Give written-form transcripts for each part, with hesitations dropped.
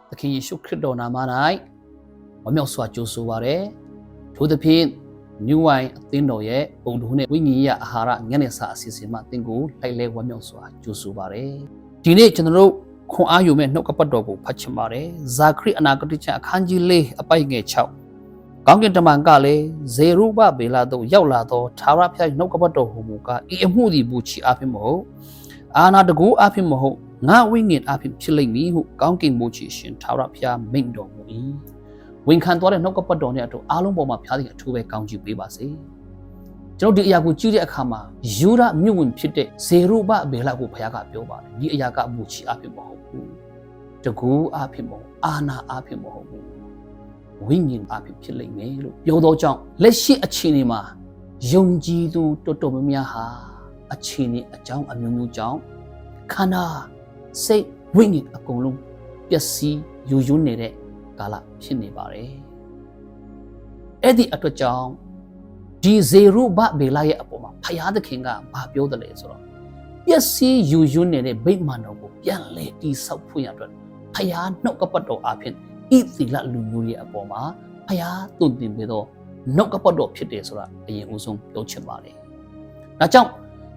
သခင်ယေရှုခရစ်တော်နာမ၌ဝမ်းမြောက်စွာကြိုဆိုပါရစေ။ထို့သဖြင့် New Wine အသင်းတော်ရဲ့ပုံတော်နဲ့ဝိညာဉ်ရေးအာဟာရညနေစာအစီအစဉ်မှာသင်ကိုလိုက်လဲဝမ်းမြောက်စွာကြိုဆိုပါရစေ။ဒီနေ့ကျွန်တော်တို့ခွန်အားယူမဲ့နှုတ်ကပတ်တော်ကိုဖတ်ချင်ပါတယ်။ဇာခရိအနာဂတိကျမ်းအခန်းကြီး၄အပိုက်ငယ်6ကောင်းကင်တမန်ကလည်းဇေရုဘဗေလသို့ရောက်လာသောသာရဖျားနှုတ်ကပတ်တော်ဟူမူကားဤအမှုသည်ဘူချီအဖြစ်မဟုတ်အာနာတကူအဖြစ်မဟုတ်ငါဝိညာဉ်အဖြစ်ဖြစ်လိမ့်မည်ဟုကောင်းကင်မိုးချီရှင်သာရဖျားမိန့်တော်မူ၏ဝန်ခံတော်တဲ့နှုတ်ကပတ်တော်နဲ့အတူအားလုံးပေါ်မှာဖျားသခင်အထူးပဲကောင်းချီးပေးပါစေကျွန်တော်ဒီအရာကိုကြည့်တဲ့အခါမှာယူဒမြို့ဝင်ဖြစ်တဲ့ဇေရုဘဗေလကိုဘုရားကပြောပါတယ်ဒီအရာကဘူချီအဖြစ်မဟုတ်ဘူးတကူအဖြစ်မဟုတ်အာနာအဖြစ်မဟုတ်ဘူးဝိညာဉ်အဖြစ်ဖြစ်လိမ့်မယ်လို့ပြောသောကြောင့်လက်ရှိအခြေအနေမှာယုံကြည်သူတော်တော်များများဟာအခြေအနေအကြောင်းအမျိုးမျိုးကြောင့်ခန္ဓာစိတ်ဝိညာဉ်အကုန်လုံးပျက်စီးယိုယွန်းနေတဲ့ကာလဖြစ်နေပါတယ်အဲ့ဒီအတွက်ကြောင့်ဒီဇေရုဘဗေလရဲ့အပေါ်မှာဖယားသခင်ကဘာပြောတယ်လဲဆိုတော့ပျက်စီးယိုယွန်းနေတဲ့ဗိမာန်တော်ကိုပြန်လဲတည်ဆောက်ဖို့ရအတွက်ဖယားနှုတ်ကပတ်တော်အဖြစ်ဣသီလလူမျိုးရဲ့အပေါ်မှာဖယားတုန်တင်ပြီးတော့နှုတ်ကပတ်တော်ဖြစ်တယ်ဆိုတာအရင်ဦးဆုံးပြောချင်ပါတယ်။ဒါကြောင့်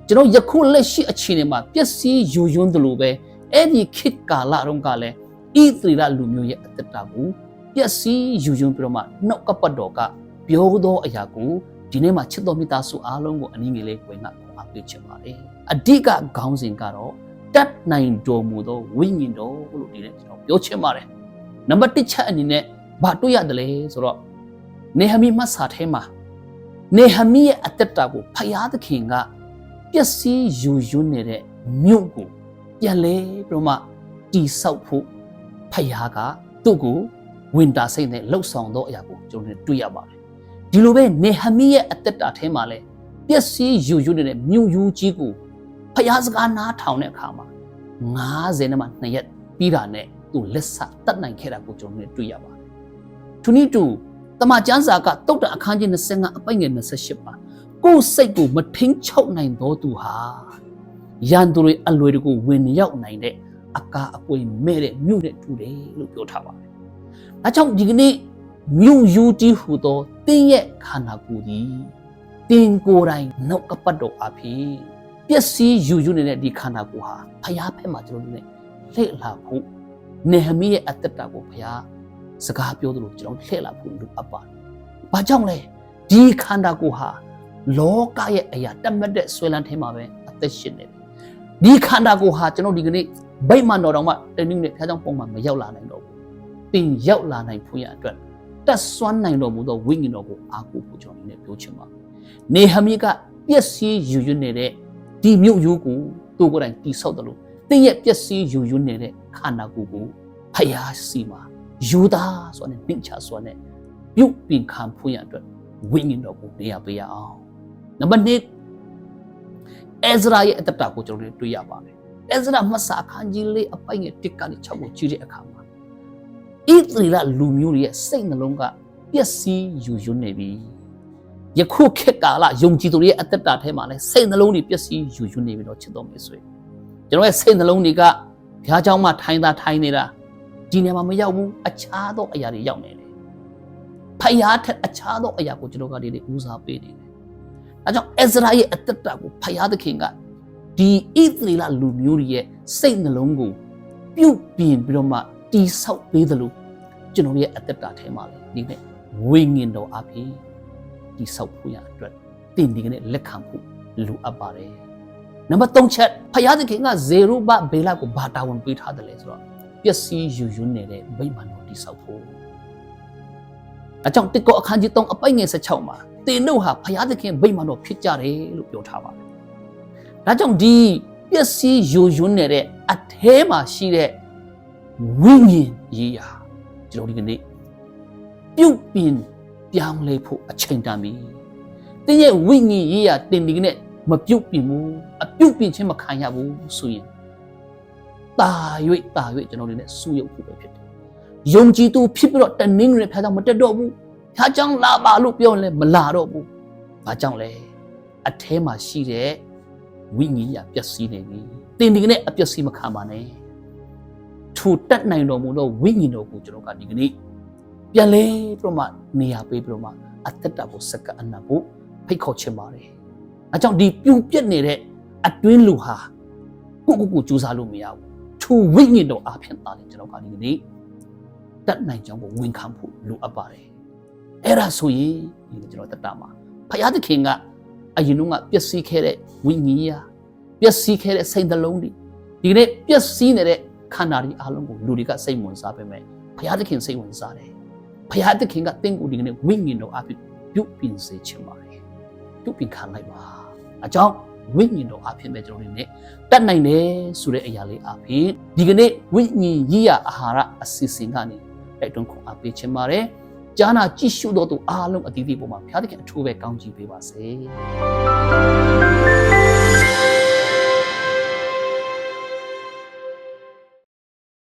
ကျွန်တော်ယခုလက်ရှိအခြေအနေမှာပျက်စီးယိုယွန်းတယ်လို့ပဲအဲ့ဒီခေတ်ကာလတုန်းကလည်းဣသီလလူမျိုးရဲ့အတ္တတာကိုပျက်စီးယိုယွန်းပြီးတော့မှနှုတ်ကပတ်တော်ကပြောသောအရာကိုဒီနေ့မှာချစ်တော်မိသားစုအားလုံးကိုအနည်းငယ်လေးဝင်ကအားပေးချင်ပါတယ်။အဓိကခေါင်းစဉ်ကတော့တတ်နိုင်တော်မူသောဝိညာဉ်တော်လို့ဒီနေ့ကျွန်တော်ပြောချင်ပါတယ်။နံပါတ်1ချက်အနေနဲ့ဘာတွေ့ရတယ်လဲဆိုတော့နေဟမိမှတ်စာထဲမှာနေဟမိရဲ့အတ္တတာကိုဖယားသခင်ကပျက်စီးယိုယွန်းနေတဲ့မြို့ကိုပြန်လဲပြီးတော့မှတိဆောက်ဖို့ဖယားကသူ့ကိုဝင်တာစိတ်နဲ့လှုပ်ဆောင်သောအရာကိုကျွန်တော်တို့တွေ့ရပါတယ်ဒီလိုပဲနေဟမိရဲ့အတ္တတာထဲမှာလဲပျက်စီးယိုယွန်းနေတဲ့မြို့ယူကြီးကိုဖယားစကားနားထောင်တဲ့အခါမှာ90နဲ့မှ2ရက်ပြီးတာနဲ့သူလက်ဆတတ်နိုင်ခဲ့တာကိုကျွန်တော်တို့တွေ့ရပါတယ်သူနည်းတူတမန်ကျမ်းစာကတုတ်တအခန်းကြီး25အပိုက်ငယ်28ပါကိုယ်စိတ်ကိုမထင်းချုပ်နိုင်သောသူဟာရန်သူတွေအလွယ်တကူဝင်ရောက်နိုင်တဲ့အကာအကွယ်မဲ့တဲ့မြို့နဲ့တူတယ်လို့ပြောထားပါတယ်။ဒါကြောင့်ဒီကနေ့မြို့ယူတီဟူသောတင်းရဲ့ခန္ဓာကိုယ်ဒီတင်းကိုယ်တိုင်နှုတ်ကပတ်တော်အဖြစ်ပျက်စီးယူနေတဲ့ဒီခန္ဓာကိုယ်ဟာဖျားဖက်မှာကျွန်တော်တို့ လှည့်လာဖို့နေဟမိရဲ့အတ္တတာကိုဘုရားစကားပြောသလိုကျွန်တော်လှည့်လာဖို့လိုအပ်ပါတယ်။ဘာကြောင့်လဲဒီခန္ဓာကိုယ်ဟာလောကရဲ့အရာတတ်မှတ်တဲ့ဆွဲလန်းထဲမှာပဲအသက်ရှင်နေတယ်။ဒီခန္ဓာကိုယ်ဟာကျွန်တော်ဒီကနေ့ဗိမာန်တော်တော်မှတနည်းနဲ့ဘုရားကြောင့်ပုံမှန်မရောက်လာနိုင်တော့ဘူး။တင်ရောက်လာနိုင်ဖို့ရအတွက်တက်ဆွမ်းနိုင်တော်မူသောဝိညာဉ်တော်ကိုအားကိုးဖို့ကျွန်တော်ဒီနေ့ပြောချင်ပါတယ်။နေဟမိကပျက်စီးယူရနေတဲ့ဒီမြို့ရိုးကိုသူ့ကိုယ်တိုင်တိဆောက်တယ်လို့တင်းရဲ့ပျက်စီးယူရနေတဲ့ခန္ဓာကိုယ်ကိုဖယားစီမှာယူသားဆိုတဲ့နှိမ့်ချစွာနဲ့ပြုတ်ပင်ခံဖို့ရအတွက်ဝိညာဉ်တော်ကိုနေရာပေးရအောင်နံပါတ်2အဲဇရာရဲ့အတ္တတာကိုကျွန်တော်တို့တွေ့ရပါတယ်အဲဇရာမှတ်စာအခန်းကြီး၄အပိုက်ငယ်1ကနေ6ကိုကြည့်တဲ့အခါမှာဣသရေလလူမျိုးရဲ့စိတ်နှလုံးကပျက်စီးယူရနေပြီယခုခေတ်ကာလယုံကြည်သူတွေရဲ့အတ္တတာထဲမှာလည်းစိတ်နှလုံးတွေပျက်စီးယူနေပြီတော့ချစ်တော်မိတ်ဆွေကျွန်တော်ရဲ့စိတ်နှလုံးတွေကဘုရားကျောင်းမှာထိုင်နေတာဒီနေရာမှာမရောက်ဘူးအခြားသောအရာတွေရောက်နေတယ်ဖယားထက်အခြားသောအရာကိုကျွန်တော်ကဒီနေ့ဦးစားပေးနေတယ်အဲကြောင့်အဇရာရဲ့အတ္တတာကိုဖယားသခင်ကဒီဣသရေလလူမျိုးတွေရဲ့စိတ်နှလုံးကိုပြုတ်ပြင်ပြီးတော့မှတိဆောက်ပေးသလိုကျွန်တော်ရဲ့အတ္တတာထဲမှာလေဒီနေ့ဝိညာဉ်တော်အဖြစ်တိဆောက်ဖို့ရအတွက်တင်ဒီကနေ့လက်ခံဖို့လိုအပ်ပါတယ်နံပါတ်3ချက်ဖယားသခင်ကဇေရုဘဗေလကိုဘာတာဝန်ပေးထားတယ်လဲဆိုတော့ပျက်စီးယူယွန်းနေတဲ့ဗိမာန်တော်တိဆောက်ဖို့အကြောင်းတစ်ကောအခန်းကြီး3အပိုက်ငယ်16မှာတင်တို့ဟာဖယားသခင်ဗိမာန်တော်ဖြစ်ကြတယ်လို့ပြောထားပါတယ်ဒါကြောင့်ဒီပျက်စီးယူယွန်းနေတဲ့အထဲမှာရှိတဲ့ဝိညာဉ်ရေးရာကျွန်တော်ဒီကနေ့ပြုတ်ပြင်ပြောင်းလဲဖို့အချိန်တန်ပြီတင်းရဲ့ဝိညာဉ်ရေးရာတင်ဒီကနေ့မပြုတ်ပြင်ဘူးအပြုတ်ပြင်ခြင်းမခံရဘူးဆိုရင်တာ၍ကျွန်တော်တို့ ਨੇ ဆူရုပ်ဖို့ပဲဖြစ်တယ်။ယုံကြည်သူဖြစ်ပြီးတော့တနည်းနဲ့ဖျားကြောင့်မတက်တော့ဘူး။ဖျားကြောင့်လာပါလို့ပြောရင်လည်းမလာတော့ဘူး။ဘာကြောင့်လဲ။အထဲမှာရှိတဲ့ဝိညာဉ်ရပျက်စီးနေပြီ။တင်ဒီကနေ့အပျက်စီးမခံပါနဲ့။ ထိုတက်နိုင်တော်မူသောဝိညာဉ်တော်ကိုကျွန်တော်ကဒီကနေ့ပြန်လဲပြီးတော့မှနေရာပေးပြီးတော့မှအသက်တာကိုစက္ကအနပ်ဖို့ဖိတ်ခေါ်ချင်ပါတယ်။အဲကြောင့်ဒီပြူပြက်နေတဲ့အတွင်းလူဟာကိုကြိုးစားလို့မရဘူး။ထိုဝိညာဉ်တော်အားဖြင့်တာလေကျွန်တော်ကဒီကနေ့တက်နိုင်ကြောင်းကိုဝန်ခံဖို့လိုအပ်ပါတယ်။အဲ့ဒါဆိုရင်ဒီကျွန်တော်တက်တာမှာဖယားသခင်ကအရင်ကပျက်စီးခဲ့တဲ့ဝိညာဉ်ရာပျက်စီးခဲ့တဲ့စိတ်နှလုံးတွေဒီကနေ့ပျက်စီးနေတဲ့ခန္ဓာတွေအားလုံးကိုလူတွေကစိတ်ဝင်စားပေမဲ့ဘုရားသခင်စိတ်ဝင်စားတယ်ဘုရားသခင်ကတင့်ကိုဒီကနေ့ဝိညာဉ်တော်အဖြစ်ပြုပြင်စေချင်ပါတယ်ပြုပြင်ခံလိုက်ပါအကြောင်းဝိညာဉ်တော်အဖြစ်ပဲကျွန်တော်တို့နေတတ်နိုင်တယ်ဆိုတဲ့အရာလေးအဖြစ်ဒီကနေ့ဝိညာဉ်ကြီးရအာဟာရအစီအစဉ်ကနေတိုက်တွန်းခွန်အားပေးချင်ပါတယ်ကြားနာကြည့်ရှုတော်သူအားလုံးအသီးသီးပေါ်မှာဘုရားသခင်အထူးပဲကောင်းချီးပေးပါစေ